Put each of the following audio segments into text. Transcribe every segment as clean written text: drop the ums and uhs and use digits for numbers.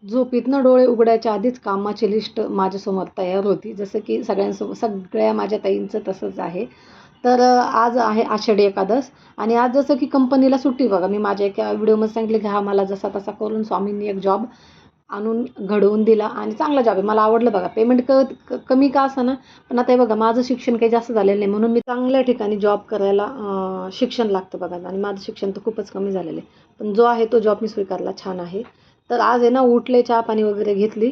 झोपेतनं डोळे उघडायच्या आधीच कामाची लिस्ट माझ्यासमोर तयार होती. जसं की सगळ्या माझ्या ताईंचं तसंच आहे. तर आज आहे आषाढी एकादस आणि आज जसं की कंपनीला सुट्टी बघा. मी माझ्या एका व्हिडिओमध्ये सांगितले की हा मला जसा तसा करून स्वामींनी एक जॉब आणून घडवून दिला आणि चांगला जॉब आहे. मला आवडलं बघा. पेमेंट कमी का असेना, पण आता हे बघा माझं शिक्षण काही जास्त झालेलं नाही म्हणून मी चांगल्या ठिकाणी जॉब करायला शिक्षण लागतं बघा आणि माझं शिक्षण तर खूपच कमी झालेलं आहे. पण जो आहे तो जॉब मी स्वीकारला. छान आहे. तर आज आहे ना उठले, चहा पाणी वगैरे घेतली.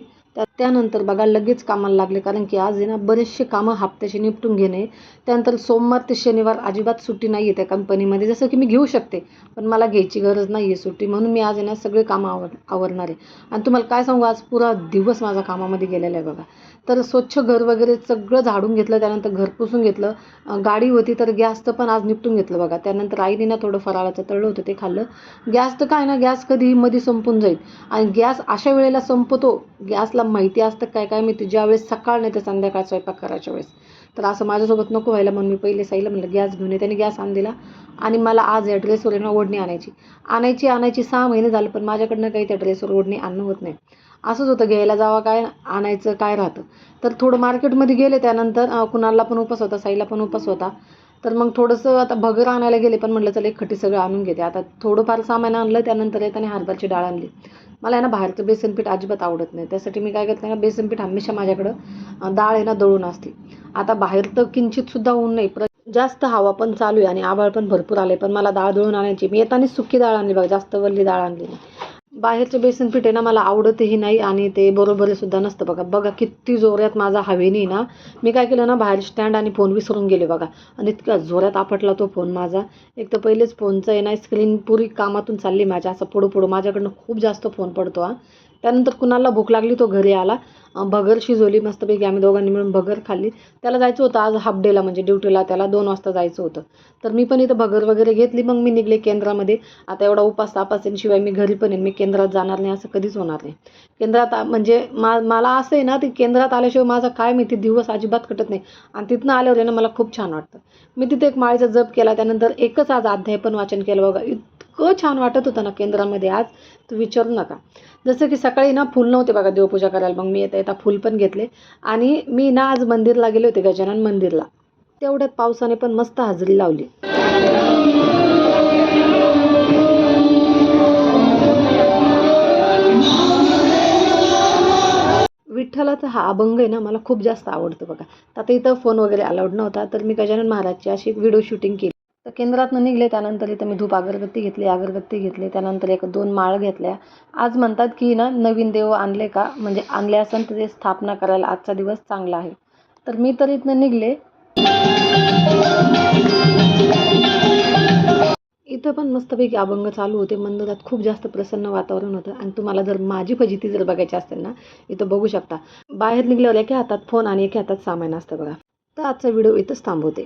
त्यानंतर बघा लगेच कामाला लागले कारण की आज आहे ना बरेचसे कामं हप्त्याचे निपटून घेणे. त्यानंतर सोमवार ते शनिवार अजिबात सुट्टी नाही आहे त्या कंपनीमध्ये. जसं की मी घेऊ शकते पण मला घ्यायची गरज नाही आहे सुट्टी म्हणून मी आज आहे ना सगळे कामं आवरणार आहे. आणि तुम्हाला काय सांगू आज पुरा दिवस माझा कामामध्ये गेलेला आहे बघा. तर स्वच्छ घर वगैरे सगळं झाडून घेतलं. त्यानंतर घर पुसून घेतलं. गाडी होती तर गॅसचं पण आज निपटून घेतलं बघा. त्यानंतर आईने ना थोडं फराळाचं तळलं होतं ते खाल्लं. गॅस तर काय ना गॅस कधीही मध्ये संपून जाईल आणि गॅस अशा वेळेला संपतो. गॅसला माहिती असतं काय काय माहिती ज्यावेळेस सकाळ नाही तर संध्याकाळ स्वयंपाक करायच्या वेळेस. तर असं माझ्यासोबत नको व्हायला म्हणून मी पहिले साईला म्हणलं गॅस घेऊन ये. त्याने गॅस आणून दिला आणि मला आज या ड्रेसवर आहे ना ओढणी आणायची 6 महिने झाले पण माझ्याकडनं काही त्या ड्रेसवर ओढणी आणणं होत नाही. असंच होतं घ्यायला जावा काय आणायचं काय राहतं. तर थोडं मार्केटमध्ये गेले त्यानंतर कुणाला पण उपास होता साईला पण उपास होता. तर मग थोडंसं आता भगर आणायला गेले पण म्हटलं चला एक खटी सगळं आणून घेते. आता थोडंफार सामान आणलं त्यानंतर येताना हरभऱ्याची डाळ आणली. मला आहे ना बाहेरचं बेसन पीठ अजिबात आवडत नाही. त्यासाठी मी काय करते ना बेसन पीठ हमेशा माझ्याकडं डाळ आहे ना दळून असते. आता बाहेर तर किंचितसुद्धा ऊन नाही जास्त हवा पण चालू आहे आणि आभाळ पण भरपूर आले पण मला डाळ दळून आणायची. मी येतानाच सुकी डाळ आणली बघा जास्त वल्ली डाळ आणली नाही. बाहेरचं बेसन पीठ आहे ना मला आवडतही नाही आणि ते बरोबर सुद्धा नसतं बघा. बघा किती जोरात माझा हवेनी ना मी काय केलं ना बाहेर स्टँड आणि फोन विसरून गेले बघा आणि इतका जोरात आपटला तो फोन माझा. एक तर पहिलेच फोनचं आहे ना स्क्रीन पुरी कामातून चालली माझ्या असं पुढं माझ्याकडनं खूप जास्त फोन पडतो हा. त्यानंतर कुणाला भूक लागली तो घरी आला. भगर शिजवली मस्तपैकी आम्ही दोघांनी मिळून भगर खाल्ली. त्याला जायचं होतं आज हाफ डेला म्हणजे ड्युटीला त्याला 2 वाजता जायचं होतं. तर मी पण इथं भगर वगैरे घेतली मग मी निघले केंद्रामध्ये. आता एवढा उपास तापास शिवाय मी घरी पण येईन मी केंद्रात जाणार नाही असं कधीच होणार नाही. केंद्रात म्हणजे मला असं आहे ना ते केंद्रात आल्याशिवाय माझा काय माहिती दिवस अजिबात कटत नाही आणि तिथनं आल्यावर आहे ना मला खूप छान वाटतं. मी तिथे एक माळेचा जप केला त्यानंतर एकच आज अध्याय पण वाचन केलं बघा. इतकं छान वाटत होतं ना केंद्रामध्ये आज तर विचारू नका. जसं की सकाळी ना फुल नव्हते बघा देवपूजा करायला मग मी येता फुल पण घेतले आणि मी ना आज मंदिरला गेले होते गजानन मंदिरला. तेवढ्यात पावसाने पण मस्त हजेरी लावली. विठ्ठलाचा हा अभंग आहे ना मला खूप जास्त आवडतो बघा. तर आता इथं फोन वगैरे अलाउड नव्हता तर मी गजानन महाराजची अशी व्हिडिओ शूटिंग केली. तर केंद्रातनं निघले त्यानंतर इथं मी धूप अगरबत्ती घेतली त्यानंतर 1-2 माळ घेतल्या. आज म्हणतात की ना नवीन देव आणले का म्हणजे आणले असेल तर ते स्थापना करायला आजचा दिवस चांगला आहे. तर मी तर इथनं निघले. इथं पण मस्तपैकी अभंग चालू होते. मंदिरात खूप जास्त प्रसन्न वातावरण होतं आणि तुम्हाला जर माझी फजिती जर बघायची असेल ना इथं बघू शकता. बाहेर निघल्यावर एका हातात फोन आणि एका हातात सामान असतं बघा. तर आजचा व्हिडिओ इथंच थांबवते.